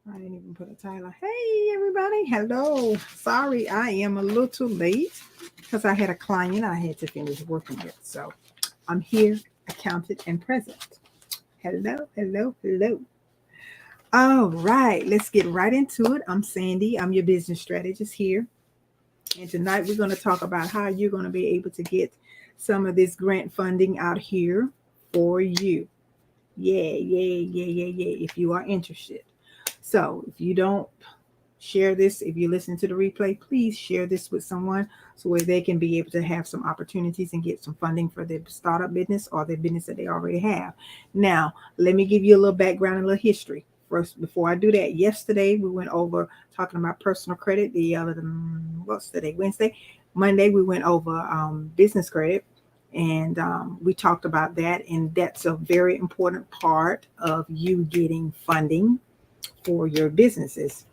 I didn't even put a title. Hey, everybody. Hello. Sorry, I am a little late because I had a client I had to finish working with. So I'm here, accounted and present. Hello, hello, hello. All right, let's get right into it. I'm Sandy. I'm your business strategist here. And tonight we're going to talk about how you're going to be able to get some of this grant funding out here for you. Yeah, if you are interested. So if you don't share this, if you listen to the replay, please share this with someone so where they can be able to have some opportunities and get some funding for their startup business or their business that they already have. Now, let me give you a little background and a little history. First, before I do that, yesterday we went over talking about personal credit. What's today? Wednesday, Monday we went over business credit, and we talked about that, and that's a very important part of you getting funding for your businesses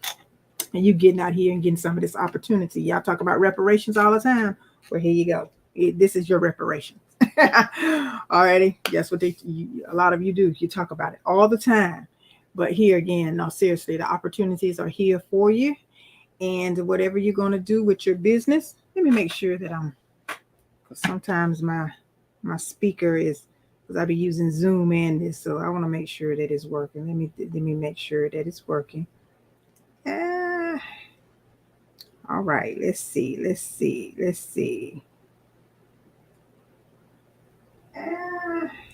and you getting out here and getting some of this opportunity. Y'all talk about reparations all the time. Well, here you go. This is your reparations. Alrighty, that's what a lot of you do. You talk about it all the time. But here again, no, seriously, the opportunities are here for you. And whatever you're going to do with your business, let me make sure that because sometimes my speaker is, because I be using Zoom and this, so I want to make sure that it's working. Let me make sure that it's working. All right, let's see.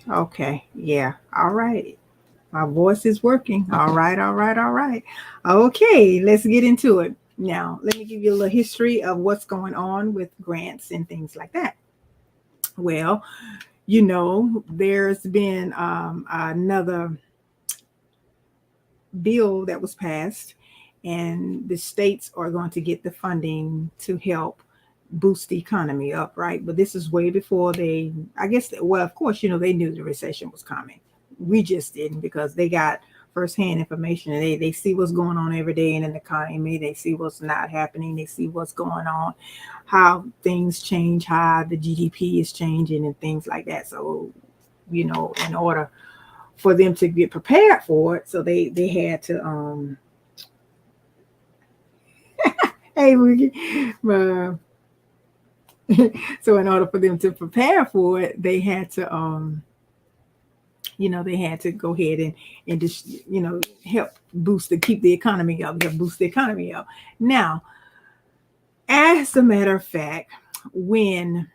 Okay, yeah, all right. My voice is working. All right. Okay, let's get into it. Now, let me give you a little history of what's going on with grants and things like that. Well, there's been another bill that was passed, and the states are going to get the funding to help boost the economy up, right? But this is way before I guess, well, of course, they knew the recession was coming. We just didn't, because they got firsthand information, and they see what's going on every day in the economy. They see what's not happening. They see what's going on, how things change, how the GDP is changing and things like that. So, in order for them to get prepared for it, so they had to hey, so in order for them to prepare for it, they had to they had to go ahead and just help keep the economy up, help boost the economy up. Now, as a matter of fact, when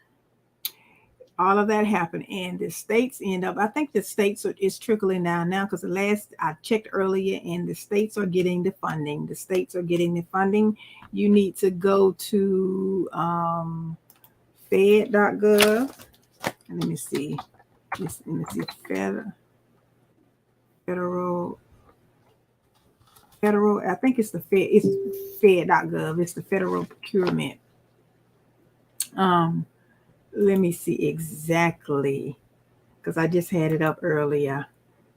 all of that happened and the states end up, I think the states is trickling down now, because the last I checked earlier, and the states are getting the funding. You need to go to fed.gov. And let me see. Federal. I think it's the Fed. It's fed.gov. It's the federal procurement. Let me see exactly, because I just had it up earlier.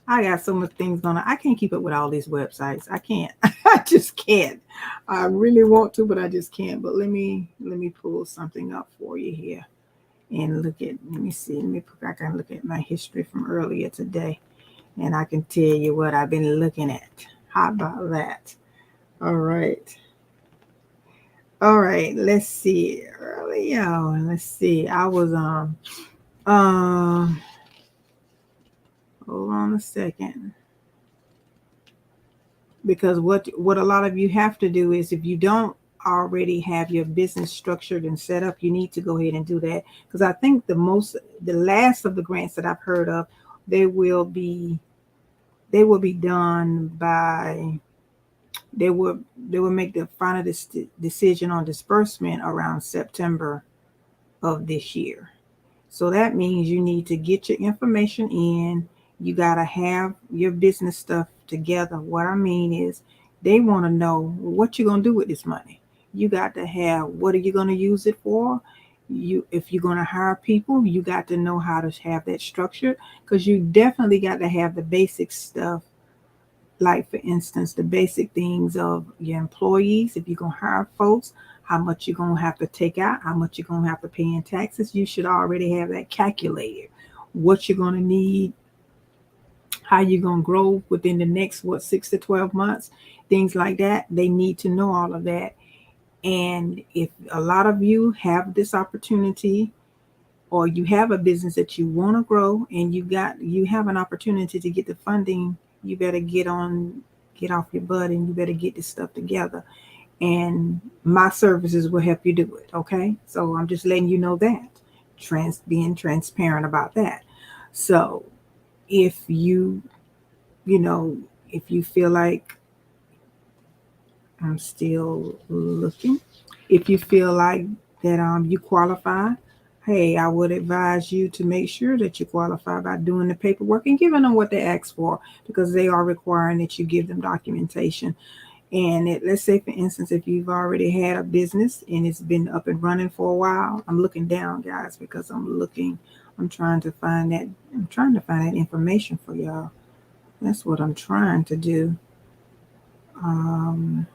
I got so much things going on. I can't keep up with all these websites. I can't. I just can't. I really want to, but I just can't. But let me pull something up for you here and look at. Let me see. I can look at my history from earlier today, and I can tell you what I've been looking at. How about that? All right. All right. Let's see. Early on. Let's see. I was hold on a second. Because what a lot of you have to do is, if you don't already have your business structured and set up, you need to go ahead and do that. Because I think the last of the grants that I've heard of, they will be done by, they will make the final decision on disbursement around September of this year. So that means you need to get your information in. You got to have your business stuff together. What I mean is, they want to know what you're going to do with this money. You got to have, what are you going to use it for? If you're going to hire people, you got to know how to have that structured, because you definitely got to have the basic stuff. Like, for instance, the basic things of your employees. If you're going to hire folks, how much you're going to have to take out, how much you're going to have to pay in taxes. You should already have that calculated. What you're going to need, how you're going to grow within the next, 6 to 12 months, things like that. They need to know all of that. And if a lot of you have this opportunity, or you have a business that you want to grow, and you have an opportunity to get the funding, you better get off your butt, and you better get this stuff together. And my services will help you do it. Okay. So I'm just letting you know that, being transparent about that. So if you know, if you feel like, I'm still looking, if you feel like that you qualify, hey, I would advise you to make sure that you qualify by doing the paperwork and giving them what they ask for, because they are requiring that you give them documentation. And let's say, for instance, if you've already had a business and it's been up and running for a while, I'm looking down, guys, because I'm trying to find that information for y'all. That's what I'm trying to do. Um,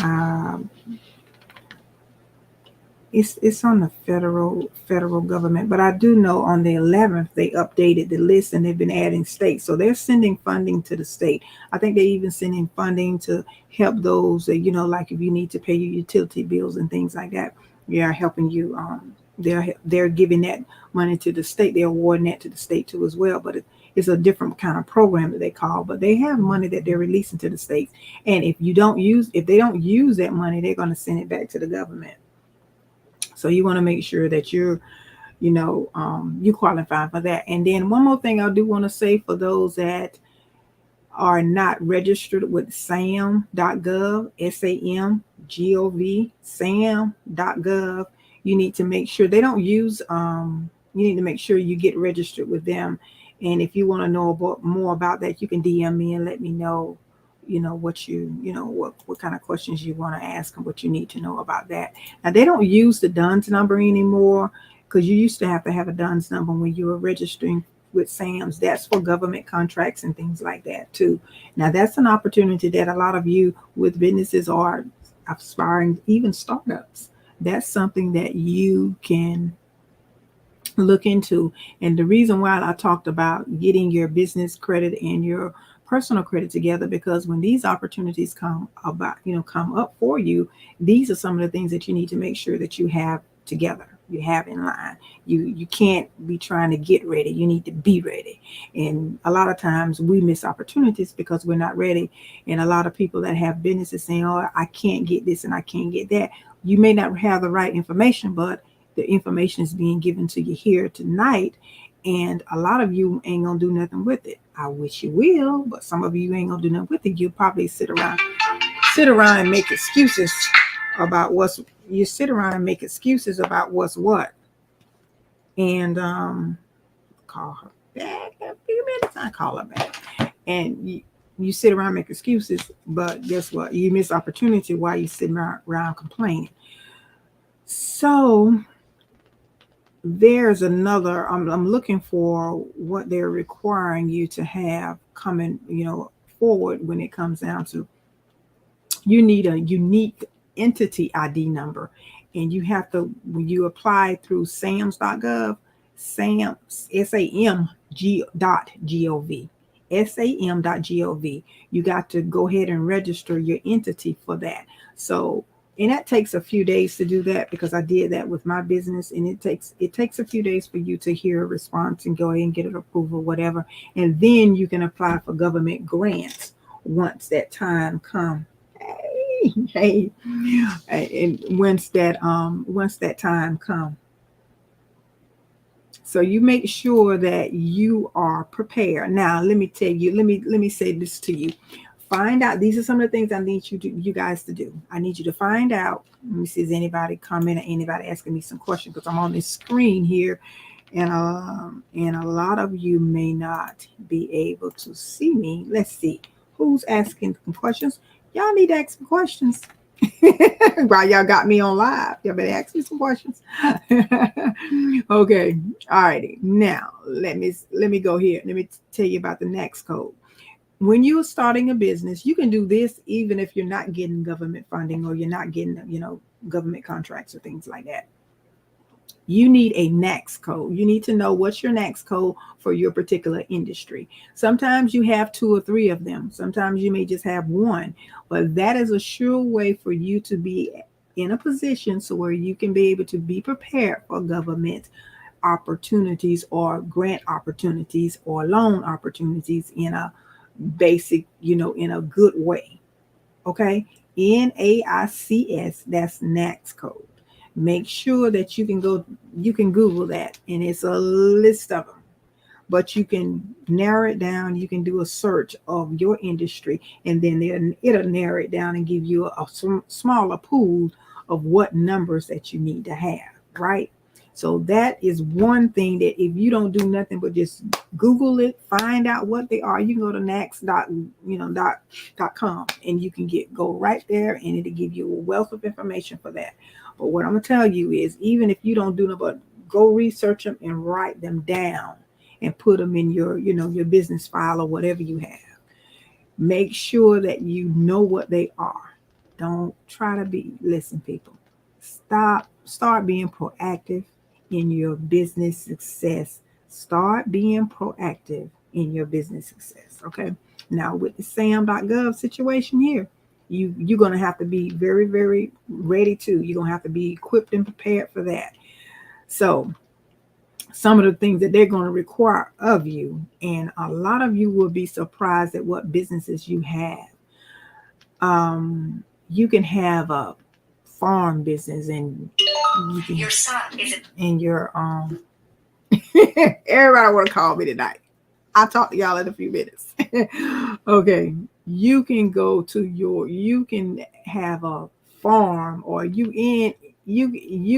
uh, it's on the federal government, but I do know on the 11th they updated the list and they've been adding states, so they're sending funding to the state. I think they're even sending funding to help those that, like if you need to pay your utility bills and things like that, they are helping you. They're giving that money to the state. They're awarding that to the state too as well, but it's a different kind of program that they call. But they have money that they're releasing to the states, and if they don't use that money, they're going to send it back to the government. So you want to make sure that you qualify for that. And then one more thing I do want to say, for those that are not registered with sam.gov, SAMGOV, sam.gov, you need to make sure they don't use, you need to make sure you get registered with them. And if you want to know more about that, you can DM me and let me know, what kind of questions you want to ask and what you need to know about that. Now, they don't use the DUNS number anymore, because you used to have a DUNS number when you were registering with SAMS. That's for government contracts and things like that too. Now, that's an opportunity that a lot of you with businesses are aspiring, even startups. That's something that you can look into. And the reason why I talked about getting your business credit and your personal credit together, because when these opportunities come up for you, these are some of the things that you need to make sure that you have together, you have in line. You can't be trying to get ready. You need to be ready. And a lot of times we miss opportunities because we're not ready. And a lot of people that have businesses saying, oh, I can't get this and I can't get that. You may not have the right information, but the information is being given to you here tonight, and a lot of you ain't gonna do nothing with it. I wish you will, but some of you ain't gonna do nothing with it. You'll probably sit around and make excuses about what. What. And call her back in a few minutes. I call her back, and you sit around and make excuses, but guess what? You miss opportunity while you sitting around complaining. So there's another, I'm looking for what they're requiring you to have coming, forward. When it comes down to, you need a unique entity ID number, and you have to, when you apply through SAMS.gov, SAMG.gov, SAM.gov, you got to go ahead and register your entity for that. So, and that takes a few days to do that, because I did that with my business, and it takes a few days for you to hear a response and go ahead and get it approval, whatever. And then you can apply for government grants once that time comes. Hey, and once that time comes. So you make sure that you are prepared. Now, let me tell you, let me say this to you. Find out, these are some of the things I need you guys to do. I need you to find out. Let me see, is anybody commenting, anybody asking me some questions, because I'm on this screen here, and a lot of you may not be able to see me. Let's see who's asking some questions. Y'all need to ask some questions. While y'all got me on live, y'all better ask me some questions. Okay, all righty. Now let me go here. Let me tell you about the next code. When you're starting a business, you can do this even if you're not getting government funding, or you're not getting, government contracts or things like that. You need a NAICS code. You need to know what's your NAICS code for your particular industry. Sometimes you have 2 or 3 of them. Sometimes you may just have one, but that is a sure way for you to be in a position so where you can be able to be prepared for government opportunities or grant opportunities or loan opportunities in a basic, in a good way. Okay. NAICS, that's NAICS code. Make sure that you can Google that, and it's a list of them. But you can narrow it down. You can do a search of your industry, and then it'll narrow it down and give you a smaller pool of what numbers that you need to have, right? So that is one thing that if you don't do nothing but just Google it, find out what they are. You can go to nax.com and you can go right there and it'll give you a wealth of information for that. But what I'm gonna tell you is, even if you don't do no but go research them and write them down and put them in your business file or whatever you have. Make sure that you know what they are. Don't try to listen, people. Start being proactive in your business success. Start being proactive in your business success. Okay. Now with the sam.gov situation here, you're going to have to be very, very ready too. You're going to have to be equipped and prepared for that. So some of the things that they're going to require of you, and a lot of you will be surprised at what businesses you have. You can have a farm business, and you can, your son is and your everybody want to call me tonight. I'll talk to y'all in a few minutes. Okay. You can have a farm, or you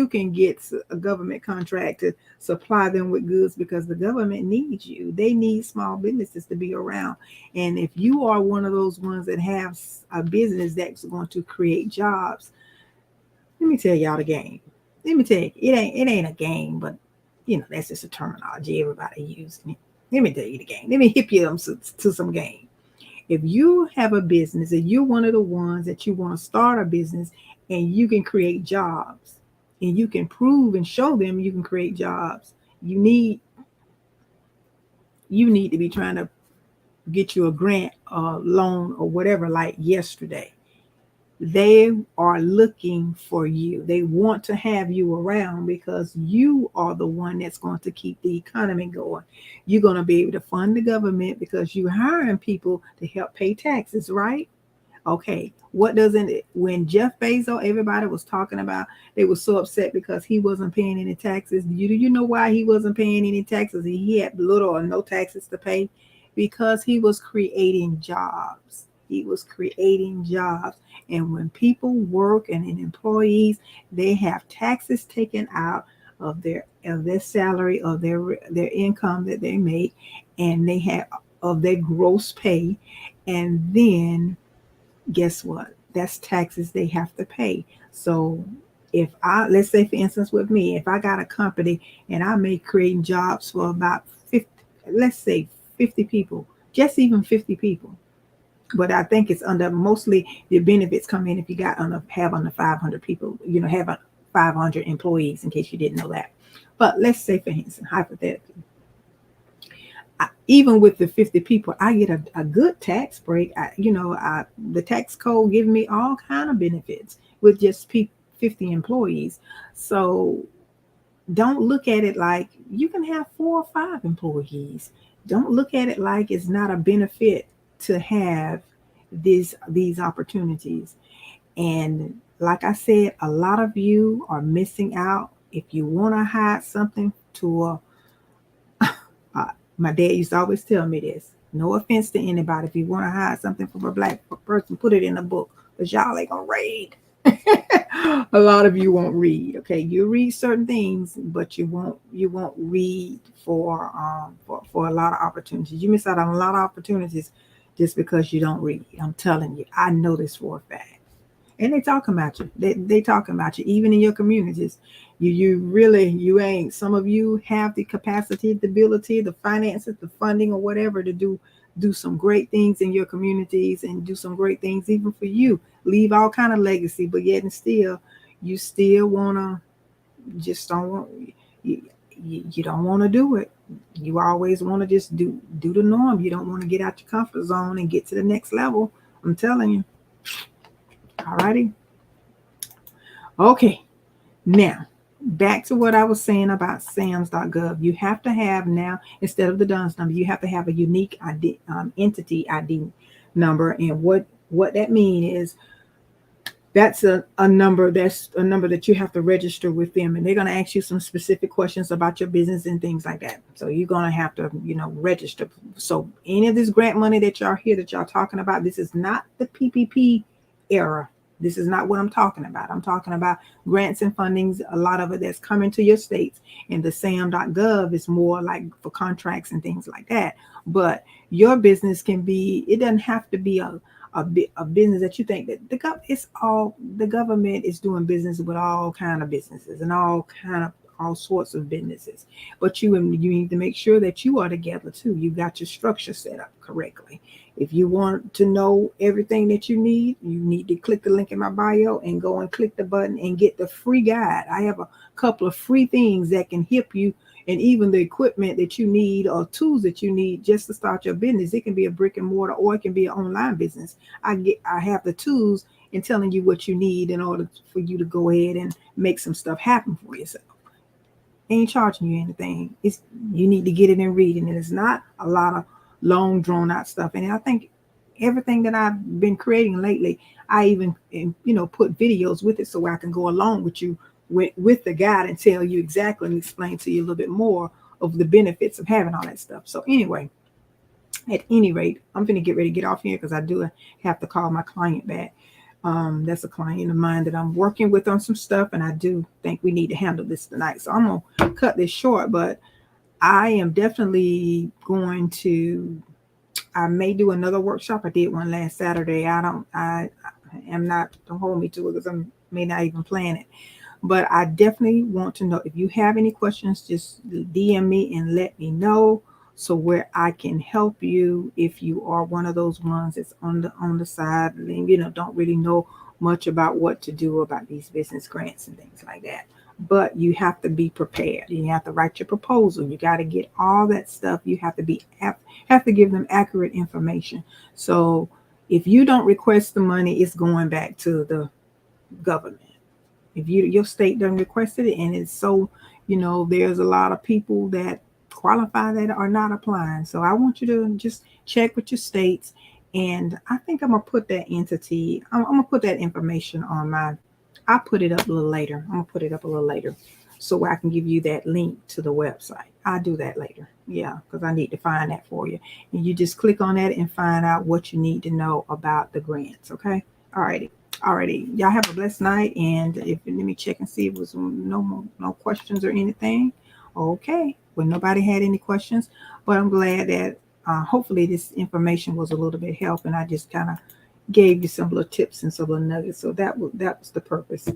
can get a government contract to supply them with goods because the government needs you. They need small businesses to be around. And if you are one of those ones that have a business that's going to create jobs, let me tell y'all the game. Let me tell you, it ain't a game, but that's just a terminology everybody using it. Let me tell you the game. Let me hip you up to some game. If you have a business and you're one of the ones that you want to start a business and you can create jobs and you can prove and show them you can create jobs, you need to be trying to get you a grant or loan or whatever like yesterday. They are looking for you. They want to have you around because you are the one that's going to keep the economy going. You're going to be able to fund the government because you're hiring people to help pay taxes, right? Okay. What doesn't it? When Jeff Bezos, everybody was talking about, they were so upset because he wasn't paying any taxes. Do you know why he wasn't paying any taxes? He had little or no taxes to pay because he was creating jobs. He was creating jobs. And when people work and employees, they have taxes taken out of their salary, of their income that they make, and they have of their gross pay. And then guess what? That's taxes they have to pay. So let's say for instance with me, if I got a company and I may create jobs for about 50, let's say 50 people, just even 50 people. But I think it's under mostly the benefits come in if you have under 500 people, have 500 employees, in case you didn't know that. But let's say, for instance, hypothetically, even with the 50 people, I get a good tax break. The tax code giving me all kind of benefits with just 50 employees. So don't look at it like you can have 4 or 5 employees. Don't look at it like it's not a benefit to have these opportunities. And like I said, a lot of you are missing out. If you want to hide something to my dad used to always tell me this. No offense to anybody. If you want to hide something from a black person, put it in a book. Because y'all ain't going to read. A lot of you won't read. Okay. You read certain things, but you won't read for a lot of opportunities. You miss out on a lot of opportunities just because you don't read. I'm telling you. I know this for a fact. And they talking about you. They talking about you, even in your communities. You ain't. Some of you have the capacity, the ability, the finances, the funding, or whatever to do some great things in your communities and do some great things even for you. Leave all kind of legacy, but yet and still, you still wanna just don't want. You don't want to do it. You always want to just do the norm. You don't want to get out your comfort zone and get to the next level. I'm telling you. Alrighty. Okay. Now, back to what I was saying about SAMS.gov. You have to have now, instead of the DUNS number, you have to have a unique entity ID number. And what that means is that's a number that you have to register with them, and they're going to ask you some specific questions about your business and things like that. So you're going to have to register. So any of this grant money that y'all talking about, this is not the PPP era. This is not what I'm talking about. I'm talking about grants and fundings, a lot of it that's coming to your states, and the SAM.gov is more like for contracts and things like that. But your business it doesn't have to be a business that you think that the government is doing business with all kind of businesses and all sorts of businesses. But you need to make sure that you are together too. You got your structure set up correctly. If you want to know everything that you need to click the link in my bio and go and click the button and get the free guide. I have a couple of free things that can help you, and even the equipment that you need or tools that you need just to start your business. It can be a brick and mortar or it can be an online business. I have the tools in telling you what you need in order for you to go ahead and make some stuff happen for yourself. Ain't charging you anything. You need to get it and read it. And it's not a lot of long drawn out stuff. And I think everything that I've been creating lately, I even put videos with it so I can go along with you with the guide and tell you exactly and explain to you a little bit more of the benefits of having all that stuff. So anyway, at any rate, I'm going to get ready to get off here because I do have to call my client back. That's a client of mine that I'm working with on some stuff, and I do think we need to handle this tonight. So I'm going to cut this short, but I am definitely going to, I may do another workshop. I did one last Saturday. I am not, don't hold me to it because I may not even plan it. But I definitely want to know if you have any questions, just DM me and let me know so where I can help you if you are one of those ones that's on the side and don't really know much about what to do about these business grants and things like that. But you have to be prepared. You have to write your proposal. You got to get all that stuff. You have to give them accurate information. So if you don't request the money, it's going back to the government. If your state doesn't request it, and it's so, there's a lot of people that qualify that are not applying. So I want you to just check with your states, and I think I'm gonna put that entity. I'm gonna put that information on I'll put it up a little later. I'm gonna put it up a little later, so I can give you that link to the website. I'll do that later. Yeah, because I need to find that for you, and you just click on that and find out what you need to know about the grants. Okay. Alrighty. Y'all have a blessed night. And let me check and see if it was no questions or anything. Okay. Well, nobody had any questions, but I'm glad that hopefully this information was a little bit help, and I just kind of gave you some little tips and some little nuggets. So that was the purpose.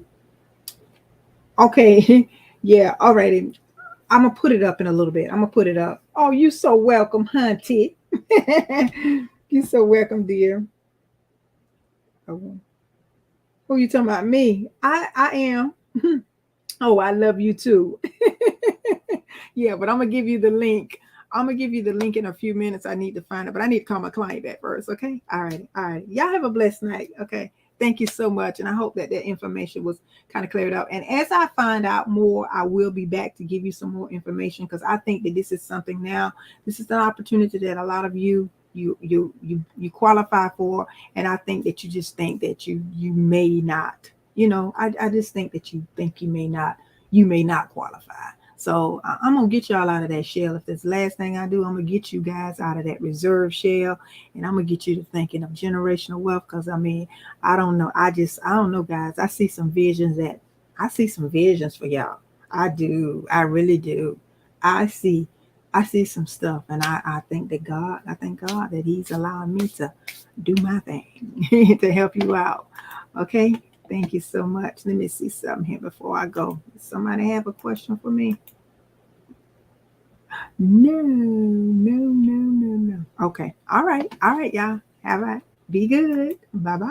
Okay. Yeah. Alrighty. I'm gonna put it up in a little bit. I'm gonna put it up. Oh, you so welcome, hunty. You so welcome, dear. Oh, you talking about me? I am. Oh, I love you too. Yeah, but I'm gonna give you the link. I'm gonna give you the link in a few minutes. I need to find it, but I need to call my client back first. Okay. All right. Y'all have a blessed night. Okay. Thank you so much. And I hope that information was kind of cleared up. And as I find out more, I will be back to give you some more information, because I think that this is something now. This is an opportunity that a lot of you qualify for. And I think that you just think that you may not, I just think that you think you may not qualify. So I'm going to get y'all out of that shell. If that's the last thing I do, I'm going to get you guys out of that reserve shell, and I'm going to get you to thinking of generational wealth. Because I don't know. I don't know, guys. I see some visions for y'all. I do. I really do. I see some stuff, and I thank God that He's allowing me to do my thing to help you out. Okay. Thank you so much. Let me see something here before I go. Does somebody have a question for me? No. Okay. All right, y'all. Be good. Bye-bye.